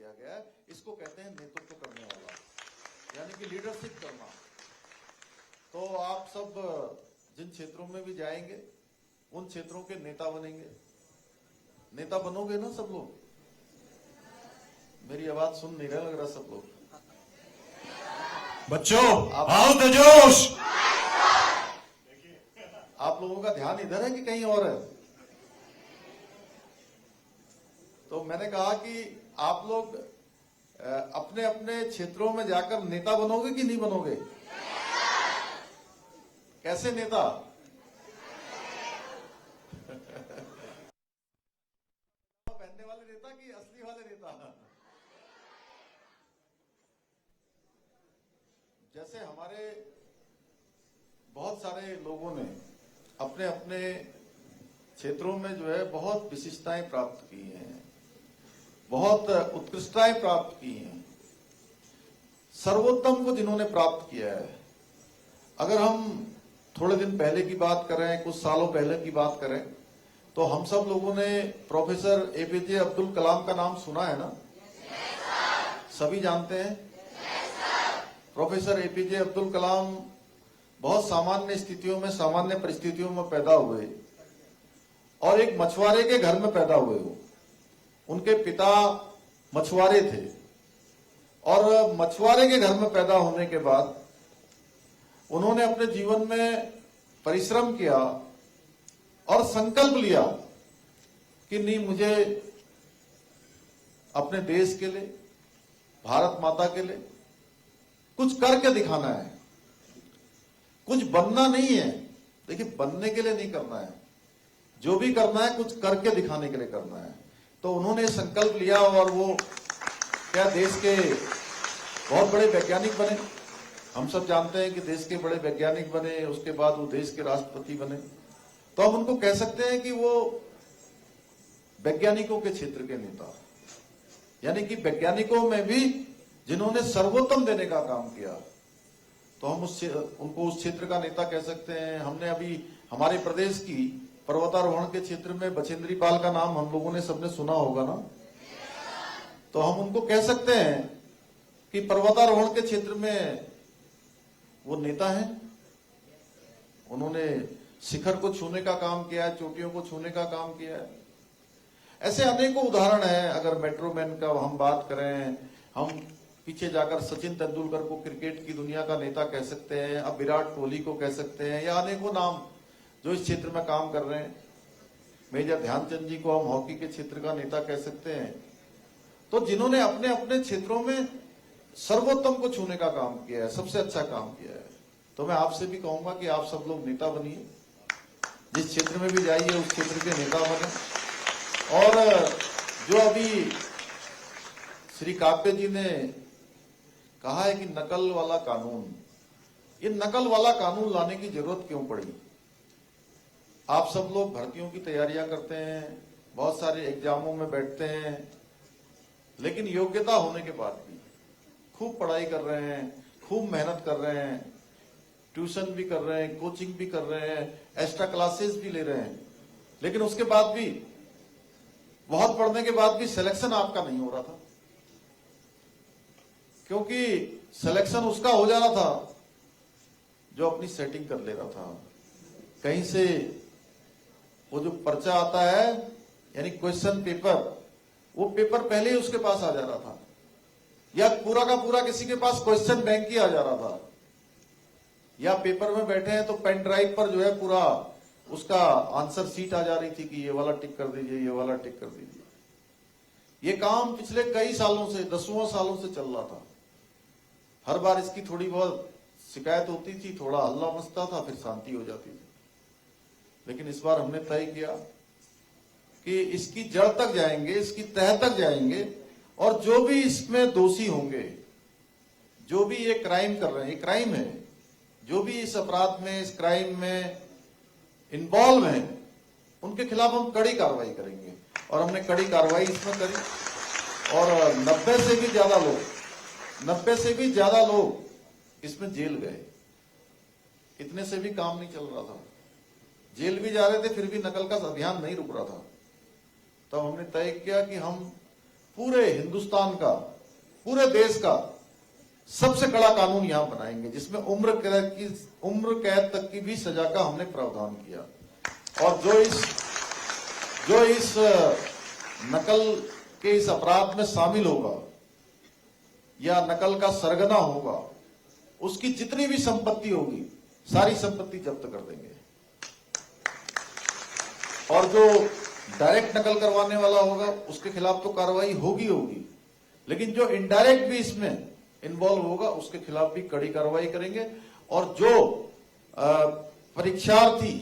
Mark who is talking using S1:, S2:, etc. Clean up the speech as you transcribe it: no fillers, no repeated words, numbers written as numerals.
S1: किया गया है। इसको कहते हैं नेतृत्व करने वाला, यानी कि लीडरशिप करना। तो आप सब जिन क्षेत्रों में भी जाएंगे उन क्षेत्रों के नेता बनेंगे। नेता बनोगे ना सब लोग? मेरी आवाज सुन नहीं रहा लग रहा सब लोग।
S2: बच्चों आओ तो जोश।
S1: आप लोगों का ध्यान इधर है कि कहीं और है? तो मैंने कहा कि आप लोग अपने अपने क्षेत्रों में जाकर नेता बनोगे कि नहीं बनोगे? कैसे नेता? पहनने वाले नेता कि असली वाले नेता? जैसे हमारे बहुत सारे लोगों ने अपने अपने क्षेत्रों में जो है बहुत विशिष्टताएं प्राप्त की हैं, बहुत उत्कृष्टताएं प्राप्त की हैं। सर्वोत्तम को जिन्होंने प्राप्त किया है, अगर हम थोड़े दिन पहले की बात करें, कुछ सालों पहले की बात करें, तो हम सब लोगों ने प्रोफेसर एपीजे अब्दुल कलाम का नाम सुना है ना? सभी जानते हैं। प्रोफेसर एपीजे अब्दुल कलाम बहुत सामान्य स्थितियों में, सामान्य परिस्थितियों में पैदा हुए और एक मछुआरे के घर में पैदा हुए। वो उनके पिता मछुआरे थे और मछुआरे के घर में पैदा होने के बाद उन्होंने अपने जीवन में परिश्रम किया और संकल्प लिया कि नहीं, मुझे अपने देश के लिए, भारत माता के लिए कुछ करके दिखाना है। कुछ बनना नहीं है, देखिए बनने के लिए नहीं करना है, जो भी करना है कुछ करके दिखाने के लिए करना है। तो उन्होंने संकल्प लिया और वो क्या देश के बहुत बड़े वैज्ञानिक बने। हम सब जानते हैं कि देश के बड़े वैज्ञानिक बने, उसके बाद वो देश के राष्ट्रपति बने। तो हम उनको कह सकते हैं कि वो वैज्ञानिकों के क्षेत्र के नेता, यानी कि वैज्ञानिकों में भी जिन्होंने सर्वोत्तम देने का काम किया, तो हम उनको उस क्षेत्र का नेता कह सकते हैं। हमने अभी हमारे प्रदेश की पर्वतारोहण के क्षेत्र में बछेंद्री पाल का नाम हम लोगों ने सबने सुना होगा ना? तो हम उनको कह सकते हैं कि पर्वतारोहण के क्षेत्र में वो नेता हैं। उन्होंने शिखर को छूने का काम किया है, चोटियों को छूने का काम किया है। ऐसे अनेकों उदाहरण हैं। अगर मेट्रो मैन का हम बात करें, हम पीछे जाकर सचिन तेंदुलकर को क्रिकेट की दुनिया का नेता कह सकते हैं, अब विराट कोहली को कह सकते हैं, या अनेकों नाम जो इस क्षेत्र में काम कर रहे हैं। मेजर ध्यानचंद जी को हम हॉकी के क्षेत्र का नेता कह सकते हैं। तो जिन्होंने अपने अपने क्षेत्रों में सर्वोत्तम को छूने का काम किया है, सबसे अच्छा काम किया है। तो मैं आपसे भी कहूंगा कि आप सब लोग नेता बनिए, जिस क्षेत्र में भी जाइए उस क्षेत्र के नेता बने। और जो अभी श्री काव्य जी ने कहा है कि नकल वाला कानून, ये नकल वाला कानून लाने की जरूरत क्यों पड़ी? आप सब लोग भर्तियों की तैयारियां करते हैं, बहुत सारे एग्जामों में बैठते हैं, लेकिन योग्यता होने के बाद भी खूब पढ़ाई कर रहे हैं, खूब मेहनत कर रहे हैं, ट्यूशन भी कर रहे हैं, कोचिंग भी कर रहे हैं, एक्स्ट्रा क्लासेस भी ले रहे हैं, लेकिन उसके बाद भी, बहुत पढ़ने के बाद भी सिलेक्शन आपका नहीं हो रहा था। क्योंकि सिलेक्शन उसका हो जा रहा था जो अपनी सेटिंग कर ले रहा था। कहीं से वो जो पर्चा आता है, यानी क्वेश्चन पेपर, वो पेपर पहले ही उसके पास आ जा रहा था, या पूरा का पूरा किसी के पास क्वेश्चन बैंक ही आ जा रहा था, या पेपर में बैठे हैं तो पेन ड्राइव पर जो है पूरा उसका आंसर शीट आ जा रही थी कि ये वाला टिक कर दीजिए, ये वाला टिक कर दीजिए। ये काम पिछले कई सालों से, दसों सालों से चल रहा था। हर बार इसकी थोड़ी बहुत शिकायत होती थी, थोड़ा हल्ला मचता था, फिर शांति हो जाती थी। लेकिन इस बार हमने तय किया कि इसकी जड़ तक जाएंगे, इसकी तह तक जाएंगे, और जो भी इसमें दोषी होंगे, जो भी ये क्राइम कर रहे हैं, ये क्राइम है, जो भी इस अपराध में, इस क्राइम में इन्वॉल्व हैं, उनके खिलाफ हम कड़ी कार्रवाई करेंगे। और हमने कड़ी कार्रवाई इसमें करी, और 90 से भी ज्यादा लोग इसमें जेल गए। इतने से भी काम नहीं चल रहा था, जेल भी जा रहे थे, फिर भी नकल का अभियान नहीं रुक रहा था। तब हमने तय किया कि हम पूरे हिंदुस्तान का, पूरे देश का सबसे कड़ा कानून यहां बनाएंगे, जिसमें उम्र कैद तक की भी सजा का हमने प्रावधान किया। और जो इस नकल के इस अपराध में शामिल होगा या नकल का सरगना होगा, उसकी जितनी भी संपत्ति होगी सारी संपत्ति जब्त कर देंगे। और जो डायरेक्ट नकल करवाने वाला होगा उसके खिलाफ तो कार्रवाई होगी, लेकिन जो इनडायरेक्ट भी इसमें इन्वॉल्व होगा उसके खिलाफ भी कड़ी कार्रवाई करेंगे। और जो परीक्षार्थी